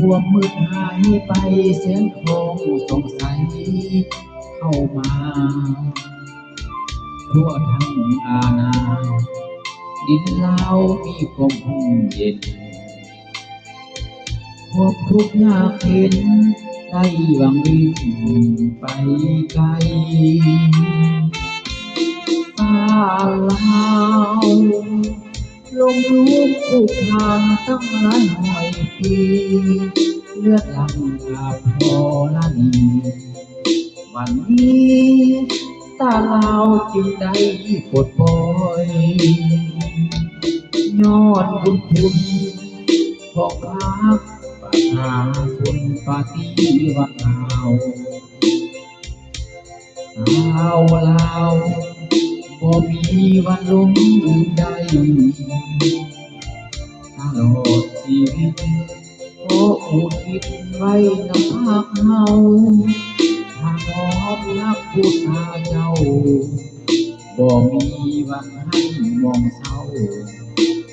วามมืดหายไปเสียงของสงสัยเข้ามาทั่วทั้งอาณาดินลาวมีความเย็นความทุกข์ยากเห็นได้หวังวิ่งไปไกลฟ้าลาวลมลุกคุกคานตั้งหลายหอยปีเลือดหลั่งอาบพอละนีวันนี้ตาลาวจึงได้ปลดปล่อยยอดบุญคุณของพักประชาชนปฏิวัติลาวลาวบ่มีวันหลงลืมใดตลอดชีวิตขออุทิศไว้นำพักเฮาถ้าน้อมรักพุทธาเจ้าบ่มีวันให้มองเศร้า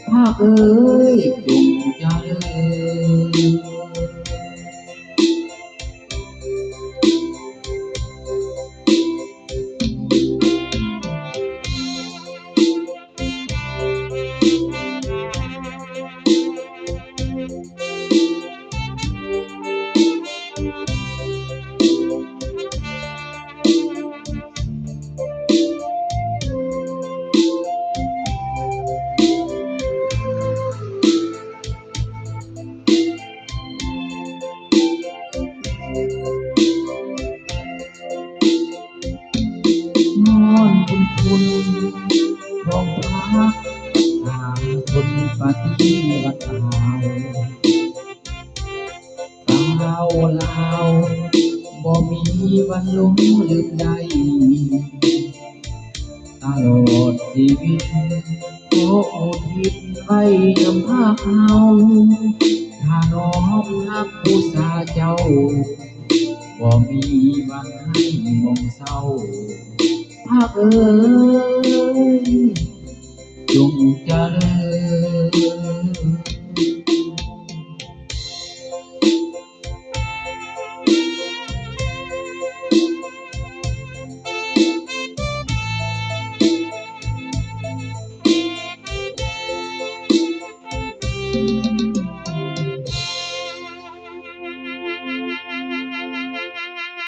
ภาคเอ้ยจงเจริญนอนบุญคุณของพักทางคนปฏิวัติลาวบ่มีวันหลงลืมใดตลอดชีวิตขออุทิศไว้นำภาคเฮาถ้าน้อมรักผู้สาเจ้าบ่มีวันให้มองเศร้าภาคเอ้ยจงเจริญ